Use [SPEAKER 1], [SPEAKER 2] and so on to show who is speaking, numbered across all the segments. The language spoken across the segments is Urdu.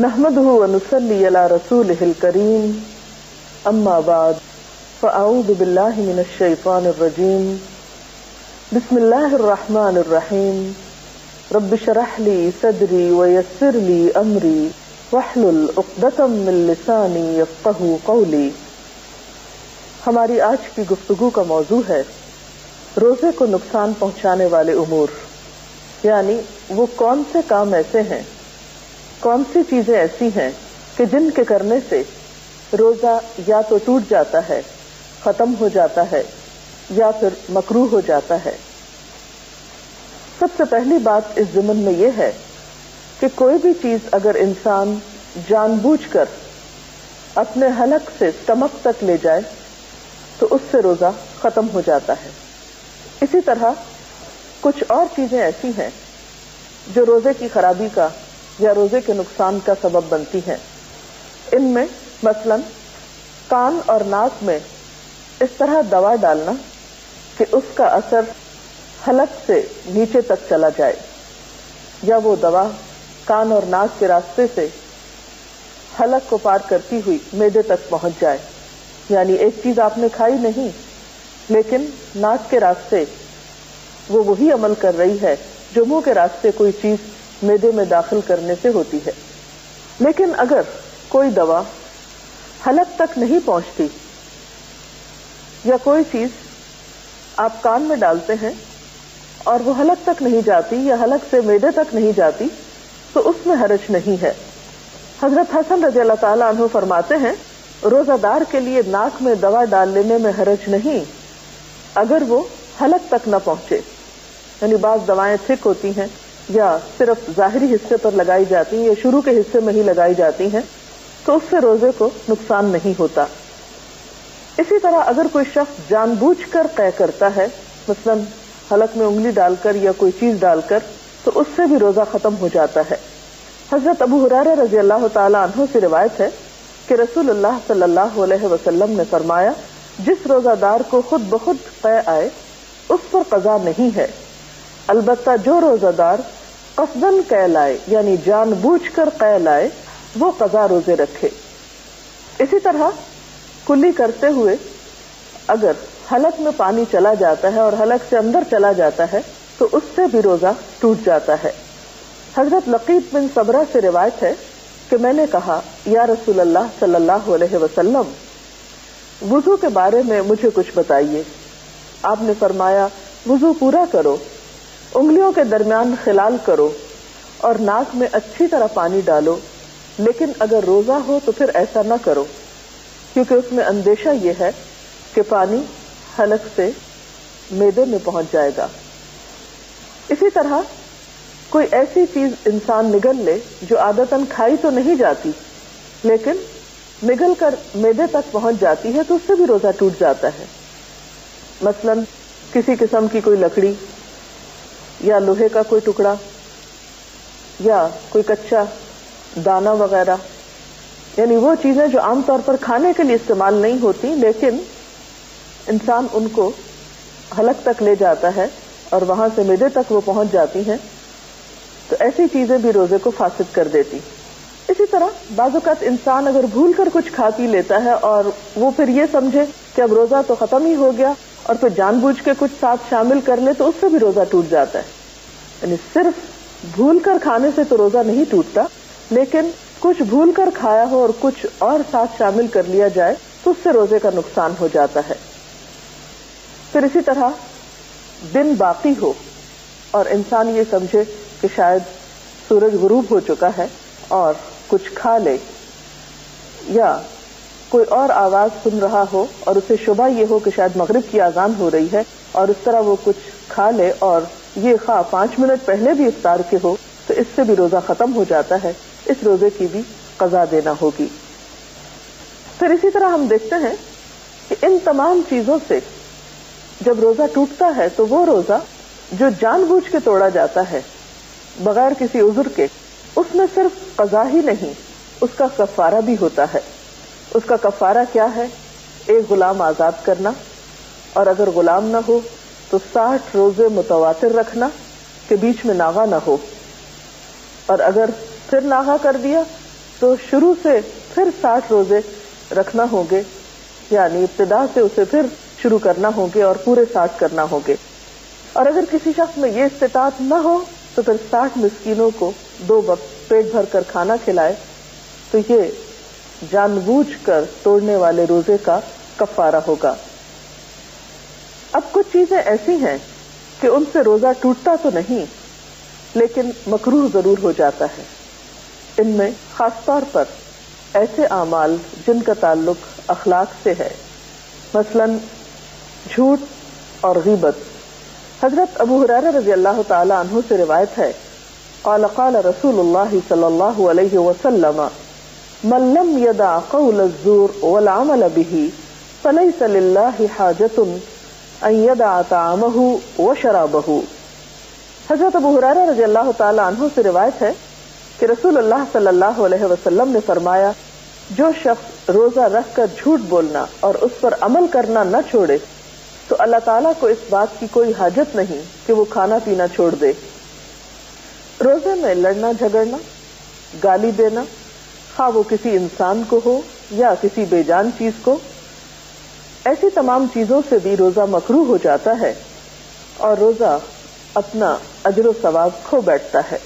[SPEAKER 1] نحمده ونصلي على رسوله الكريم اما بعد فاعوذ بالله من الشيطان الرجيم بسم الله الرحمن الرحيم رب اشرح لي صدري ويسر لي امري واحلل عقدة من لساني يفقهوا قولي۔ ہماری آج کی گفتگو کا موضوع ہے روزے کو نقصان پہنچانے والے امور، یعنی وہ کون سے کام ایسے ہیں، کون سی چیزیں ایسی ہیں کہ جن کے کرنے سے روزہ یا تو ٹوٹ جاتا ہے، ختم ہو جاتا ہے، یا پھر مکروہ ہو جاتا ہے۔ سب سے پہلی بات اس ضمن میں یہ ہے کہ کوئی بھی چیز اگر انسان جان بوجھ کر اپنے حلق سے اسٹمک تک لے جائے تو اس سے روزہ ختم ہو جاتا ہے۔ اسی طرح کچھ اور چیزیں ایسی ہیں جو روزے کی خرابی کا یا روزے کے نقصان کا سبب بنتی ہیں۔ ان میں مثلا کان اور ناک میں اس طرح دوا ڈالنا کہ اس کا اثر حلق سے نیچے تک چلا جائے، یا وہ دوا کان اور ناک کے راستے سے حلق کو پار کرتی ہوئی معدے تک پہنچ جائے، یعنی ایک چیز آپ نے کھائی نہیں لیکن ناک کے راستے وہ وہی عمل کر رہی ہے جو منہ کے راستے کوئی چیز معدے میں داخل کرنے سے ہوتی ہے۔ لیکن اگر کوئی دوا حلق تک نہیں پہنچتی، یا کوئی چیز آپ کان میں ڈالتے ہیں اور وہ حلق تک نہیں جاتی یا حلق سے معدے تک نہیں جاتی، تو اس میں حرج نہیں ہے۔ حضرت حسن رضی اللہ تعالیٰ عنہ فرماتے ہیں روزہ دار کے لیے ناک میں دوا ڈال لینے میں حرج نہیں اگر وہ حلق تک نہ پہنچے، یعنی بعض دوائیں تھک ہوتی ہیں یا صرف ظاہری حصے پر لگائی جاتی ہیں یا شروع کے حصے میں ہی لگائی جاتی ہیں، تو اس سے روزے کو نقصان نہیں ہوتا۔ اسی طرح اگر کوئی شخص جان بوجھ کر قے کرتا ہے، مثلا حلق میں انگلی ڈال کر یا کوئی چیز ڈال کر، تو اس سے بھی روزہ ختم ہو جاتا ہے۔ حضرت ابو ہریرہ رضی اللہ تعالی عنہ سے روایت ہے کہ رسول اللہ صلی اللہ علیہ وسلم نے فرمایا جس روزہ دار کو خود بخود قے آئے اس پر قضا نہیں ہے، البتہ جو روزہ دار قصداً قے لائے یعنی جان بوجھ کر قے لائے وہ قضا روزے رکھے۔ اسی طرح کلی کرتے ہوئے اگر حلق میں پانی چلا جاتا ہے اور حلق سے اندر چلا جاتا ہے تو اس سے بھی روزہ ٹوٹ جاتا ہے۔ حضرت لقیط بن صبرہ سے روایت ہے کہ میں نے کہا یا رسول اللہ صلی اللہ علیہ وسلم وضو کے بارے میں مجھے کچھ بتائیے۔ آپ نے فرمایا وضو پورا کرو، انگلیوں کے درمیان خلال کرو اور ناک میں اچھی طرح پانی ڈالو، لیکن اگر روزہ ہو تو پھر ایسا نہ کرو کیونکہ اس میں اندیشہ یہ ہے کہ پانی حلق سے معدے میں پہنچ جائے گا۔ اسی طرح کوئی ایسی چیز انسان نگل لے جو عادتاً کھائی تو نہیں جاتی لیکن نگل کر معدے تک پہنچ جاتی ہے تو اس سے بھی روزہ ٹوٹ جاتا ہے۔ مثلا کسی قسم کی کوئی لکڑی یا لوہے کا کوئی ٹکڑا یا کوئی کچا دانا وغیرہ، یعنی وہ چیزیں جو عام طور پر کھانے کے لیے استعمال نہیں ہوتی لیکن انسان ان کو حلق تک لے جاتا ہے اور وہاں سے معدے تک وہ پہنچ جاتی ہیں، تو ایسی چیزیں بھی روزے کو فاسد کر دیتی۔ اسی طرح بعض اوقات انسان اگر بھول کر کچھ کھا پی لیتا ہے اور وہ پھر یہ سمجھے کہ اب روزہ تو ختم ہی ہو گیا اور پھر جان بوجھ کے کچھ ساتھ شامل کر لے تو اس سے بھی روزہ ٹوٹ جاتا ہے۔ یعنی صرف بھول کر کھانے سے تو روزہ نہیں ٹوٹتا، لیکن کچھ بھول کر کھایا ہو اور کچھ اور ساتھ شامل کر لیا جائے تو اس سے روزے کا نقصان ہو جاتا ہے۔ پھر اسی طرح دن باقی ہو اور انسان یہ سمجھے کہ شاید سورج غروب ہو چکا ہے اور کچھ کھا لے، یا کوئی اور آواز سن رہا ہو اور اسے شبہ یہ ہو کہ شاید مغرب کی اذان ہو رہی ہے اور اس طرح وہ کچھ کھا لے اور یہ خواہ 5 منٹ پہلے بھی افطار کے ہو تو اس سے بھی روزہ ختم ہو جاتا ہے، اس روزے کی بھی قضا دینا ہوگی۔ پھر اسی طرح ہم دیکھتے ہیں کہ ان تمام چیزوں سے جب روزہ ٹوٹتا ہے تو وہ روزہ جو جان بوجھ کے توڑا جاتا ہے بغیر کسی عذر کے، اس میں صرف قضا ہی نہیں، اس کا کفارہ بھی ہوتا ہے۔ اس کا کفارہ کیا ہے؟ ایک غلام آزاد کرنا، اور اگر غلام نہ ہو تو 60 روزے متواتر رکھنا کہ بیچ میں ناغہ نہ ہو، اور اگر پھر ناغہ کر دیا تو شروع سے پھر 60 روزے رکھنا ہوں گے، یعنی ابتدا سے اسے پھر شروع کرنا ہوں گے اور پورے 60 کرنا ہوں گے. اور اگر کسی شخص میں یہ استطاعت نہ ہو تو پھر 60 مسکینوں کو 2 وقت پیٹ بھر کر کھانا کھلائے، تو یہ جان بوجھ کر توڑنے والے روزے کا کفارہ ہوگا. اب کچھ چیزیں ایسی ہیں کہ ان سے روزہ ٹوٹتا تو نہیں لیکن مکروہ ضرور ہو جاتا ہے. ان میں خاص طور پر ایسے اعمال جن کا تعلق اخلاق سے ہے، مثلا جھوٹ اور غیبت. حضرت ابو ہریرہ رضی اللہ تعالی عنہ سے روایت ہے، قال قال رسول اللہ صلی اللہ علیہ وسلم من لم يدع قول الزور والعمل به فليس لله حاجة ان يدع طعامه وشرابه. حضرت ابو ہریرہ رضی اللہ تعالی عنہ سے روایت ہے کہ رسول اللہ صلی اللہ علیہ وسلم نے فرمایا، جو شخص روزہ رکھ کر جھوٹ بولنا اور اس پر عمل کرنا نہ چھوڑے تو اللہ تعالیٰ کو اس بات کی کوئی حاجت نہیں کہ وہ کھانا پینا چھوڑ دے. روزے میں لڑنا جھگڑنا، گالی دینا، خواہ وہ کسی انسان کو ہو یا کسی بے جان چیز کو، ایسی تمام چیزوں سے بھی روزہ مکروہ ہو جاتا ہے اور روزہ اپنا اجر و ثواب کھو بیٹھتا ہے.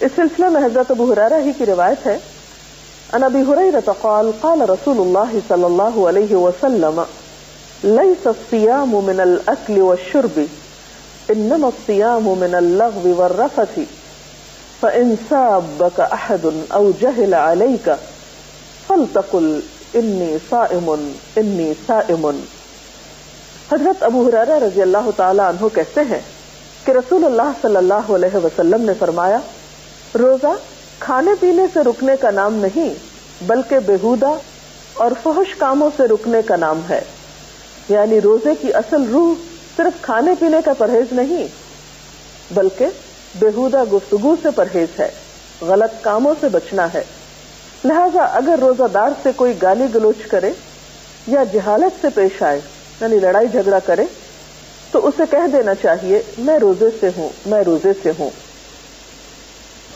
[SPEAKER 1] اس سلسلے میں حضرت ابو ہریرہ ہی کی روایت ہے، عن ابی ہریرہ قال قال رسول اللہ صلی اللہ علیہ وسلم ليس الصيام من الأكل والشرب إنما الصيام من اللغو والرفث فإن سابك أحد أو جهل عليك فلتقل إني صائم إني صائم. حضرت ابو ہریرہ رضی اللہ تعالی عنہ کہتے ہیں کہ رسول اللہ صلی اللہ علیہ وسلم نے فرمایا، روزہ کھانے پینے سے رکنے کا نام نہیں بلکہ بیہودہ اور فحش کاموں سے رکنے کا نام ہے. یعنی روزے کی اصل روح صرف کھانے پینے کا پرہیز نہیں بلکہ بیہودہ گفتگو سے پرہیز ہے، غلط کاموں سے بچنا ہے. لہذا اگر روزہ دار سے کوئی گالی گلوچ کرے یا جہالت سے پیش آئے، یعنی لڑائی جھگڑا کرے، تو اسے کہہ دینا چاہیے میں روزے سے ہوں، میں روزے سے ہوں.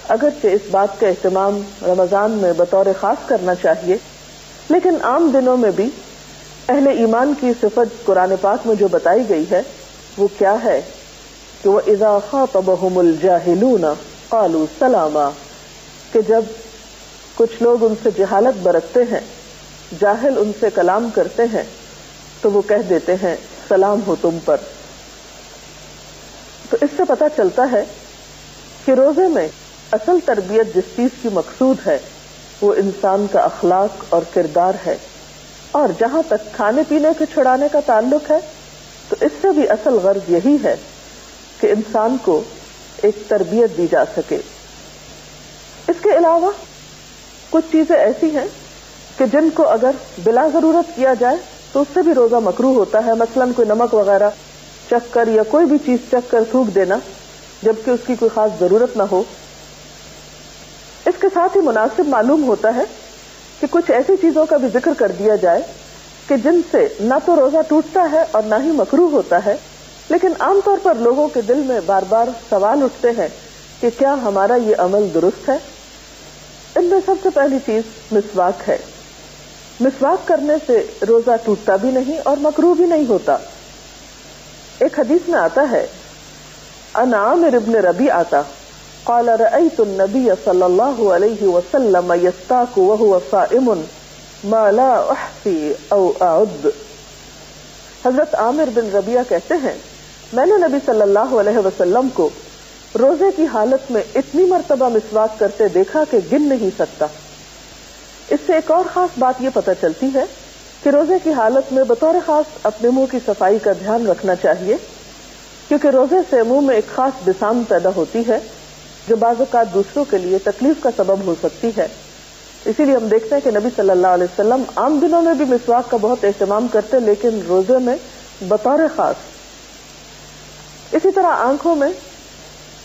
[SPEAKER 1] اگرچہ اس بات کا اہتمام رمضان میں بطور خاص کرنا چاہیے، لیکن عام دنوں میں بھی اہل ایمان کی صفت قرآن پاک میں جو بتائی گئی ہے وہ کیا ہے کہ وَإِذَا خَاطَبَهُمُ الْجَاهِلُونَ قَالُوا سَلَامًا، کہ جب کچھ لوگ ان سے جہالت برتتے ہیں، جاہل ان سے کلام کرتے ہیں تو وہ کہہ دیتے ہیں سلام ہو تم پر. تو اس سے پتہ چلتا ہے کہ روزے میں اصل تربیت جس چیز کی مقصود ہے وہ انسان کا اخلاق اور کردار ہے. اور جہاں تک کھانے پینے کے چھڑانے کا تعلق ہے تو اس سے بھی اصل غرض یہی ہے کہ انسان کو ایک تربیت دی جا سکے. اس کے علاوہ کچھ چیزیں ایسی ہیں کہ جن کو اگر بلا ضرورت کیا جائے تو اس سے بھی روزہ مکروہ ہوتا ہے. مثلاً کوئی نمک وغیرہ چکھ کر یا کوئی بھی چیز چکھ کر تھوک دینا جبکہ اس کی کوئی خاص ضرورت نہ ہو. اس کے ساتھ ہی مناسب معلوم ہوتا ہے کہ کچھ ایسی چیزوں کا بھی ذکر کر دیا جائے کہ جن سے نہ تو روزہ ٹوٹتا ہے اور نہ ہی مکروہ ہوتا ہے، لیکن عام طور پر لوگوں کے دل میں بار بار سوال اٹھتے ہیں کہ کیا ہمارا یہ عمل درست ہے. ان میں سب سے پہلی چیز مسواک ہے. مسواک کرنے سے روزہ ٹوٹتا بھی نہیں اور مکروہ بھی نہیں ہوتا. ایک حدیث میں آتا ہے، عن عامر ابن ربیعہ قال رأيت النبي صلى الله عليه وسلم يستاك وهو صائم ما لا احصي او اعد. حضرت عامر بن ربیعہ کہتے ہیں میں نے نبی صلی اللہ علیہ وسلم کو روزے کی حالت میں اتنی مرتبہ مسواک کرتے دیکھا کہ گن نہیں سکتا. اس سے ایک اور خاص بات یہ پتہ چلتی ہے کہ روزے کی حالت میں بطور خاص اپنے منہ کی صفائی کا دھیان رکھنا چاہیے، کیونکہ روزے سے منہ میں ایک خاص بسام پیدا ہوتی ہے جو بعض اوقات دوسروں کے لیے تکلیف کا سبب ہو سکتی ہے. اسی لیے ہم دیکھتے ہیں کہ نبی صلی اللہ علیہ وسلم عام دنوں میں بھی مسواک کا بہت اہتمام کرتے، لیکن روزے میں بطور خاص. اسی طرح آنکھوں میں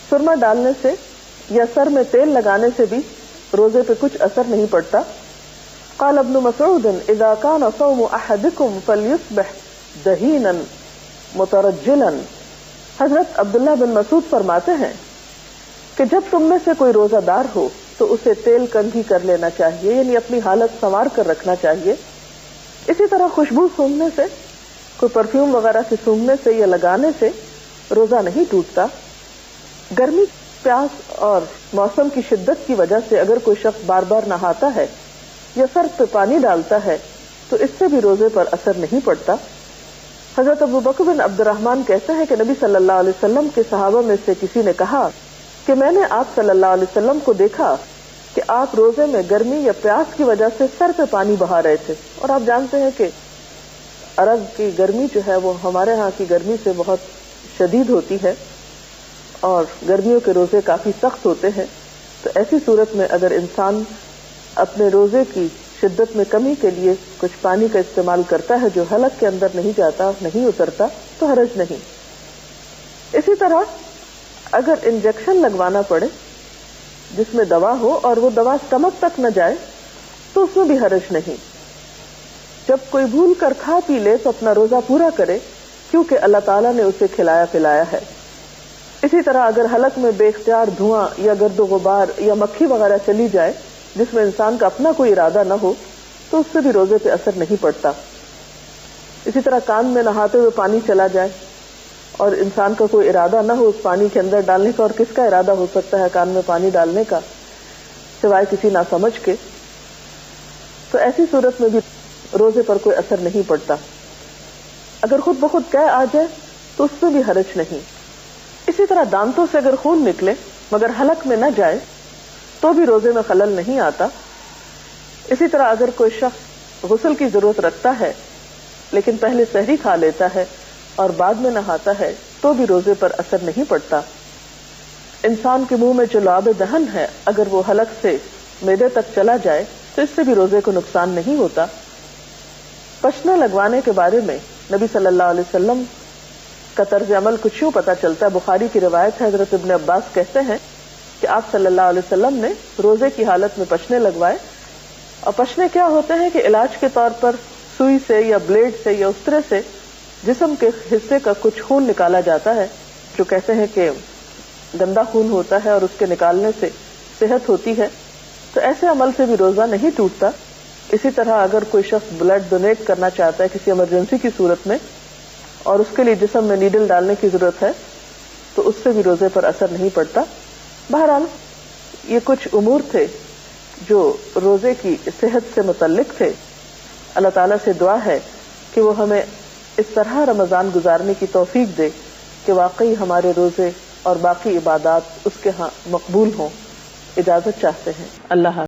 [SPEAKER 1] سرما ڈالنے سے یا سر میں تیل لگانے سے بھی روزے پہ کچھ اثر نہیں پڑتا. قال ابن مسعود اذا كان صوم احدكم فليصبح دهينا مترجلا. حضرت عبداللہ بن مسعود فرماتے ہیں کہ جب تم میں سے کوئی روزہ دار ہو تو اسے تیل کنگھی کر لینا چاہیے، یعنی اپنی حالت سنوار کر رکھنا چاہیے۔ اسی طرح خوشبو سونگھنے سے، کوئی پرفیوم وغیرہ سے سونگھنے سے یا لگانے سے روزہ نہیں ٹوٹتا۔ گرمی، پیاس اور موسم کی شدت کی وجہ سے اگر کوئی شخص بار بار نہاتا ہے یا سر پہ پانی ڈالتا ہے تو اس سے بھی روزے پر اثر نہیں پڑتا۔ حضرت ابو بکر بن عبد الرحمن کہتے ہیں کہ نبی صلی اللہ علیہ وسلم کے صحابہ میں سے کسی نے کہا کہ میں نے آپ صلی اللہ علیہ وسلم کو دیکھا کہ آپ روزے میں گرمی یا پیاس کی وجہ سے سر پہ پانی بہا رہے تھے، اور آپ جانتے ہیں کہ عرب کی گرمی جو ہے وہ ہمارے ہاں کی گرمی سے بہت شدید ہوتی ہے اور گرمیوں کے روزے کافی سخت ہوتے ہیں۔ تو ایسی صورت میں اگر انسان اپنے روزے کی شدت میں کمی کے لیے کچھ پانی کا استعمال کرتا ہے جو حلق کے اندر نہیں جاتا، نہیں اترتا، تو حرج نہیں۔ اسی طرح اگر انجیکشن لگوانا پڑے جس میں دوا ہو اور وہ دوا اسٹمک تک نہ جائے تو اس میں بھی حرج نہیں۔ جب کوئی بھول کر کھا پی لے تو اپنا روزہ پورا کرے، کیونکہ اللہ تعالیٰ نے اسے کھلایا پلایا ہے۔ اسی طرح اگر حلق میں بے اختیار دھواں یا گرد و غبار یا مکھی وغیرہ چلی جائے جس میں انسان کا اپنا کوئی ارادہ نہ ہو تو اس سے بھی روزے پہ اثر نہیں پڑتا۔ اسی طرح کان میں نہاتے ہوئے پانی چلا جائے اور انسان کا کوئی ارادہ نہ ہو اس پانی کے اندر ڈالنے کا، اور کس کا ارادہ ہو سکتا ہے کان میں پانی ڈالنے کا سوائے کسی ناسمجھ کے، تو ایسی صورت میں بھی روزے پر کوئی اثر نہیں پڑتا۔ اگر خود بخود قے آ جائے تو اس میں بھی حرج نہیں۔ اسی طرح دانتوں سے اگر خون نکلے مگر حلق میں نہ جائے تو بھی روزے میں خلل نہیں آتا۔ اسی طرح اگر کوئی شخص غسل کی ضرورت رکھتا ہے لیکن پہلے سحری کھا لیتا ہے اور بعد میں نہاتا ہے تو بھی روزے پر اثر نہیں پڑتا۔ انسان کے منہ میں جو لعاب دہن ہے اگر وہ حلق سے معدے تک چلا جائے تو اس سے بھی روزے کو نقصان نہیں ہوتا۔ پشنا لگوانے کے بارے میں نبی صلی اللہ علیہ وسلم کا طرز عمل کچھ یوں پتہ چلتا ہے۔ بخاری کی روایت ہے، حضرت ابن عباس کہتے ہیں کہ آپ صلی اللہ علیہ وسلم نے روزے کی حالت میں پشنے لگوائے، اور پشنے کیا ہوتے ہیں کہ علاج کے طور پر سوئی سے یا بلیڈ سے یا استرے سے جسم کے حصے کا کچھ خون نکالا جاتا ہے، جو کہتے ہیں کہ گندا خون ہوتا ہے اور اس کے نکالنے سے صحت ہوتی ہے، تو ایسے عمل سے بھی روزہ نہیں ٹوٹتا۔ اسی طرح اگر کوئی شخص بلڈ ڈونیٹ کرنا چاہتا ہے کسی ایمرجنسی کی صورت میں اور اس کے لیے جسم میں نیڈل ڈالنے کی ضرورت ہے تو اس سے بھی روزے پر اثر نہیں پڑتا۔ بہرحال یہ کچھ امور تھے جو روزے کی صحت سے متعلق تھے۔ اللہ تعالیٰ سے دعا ہے کہ وہ ہمیں اس طرح رمضان گزارنے کی توفیق دے کہ واقعی ہمارے روزے اور باقی عبادات اس کے ہاں مقبول ہوں۔ اجازت چاہتے ہیں۔ اللہ حافظ۔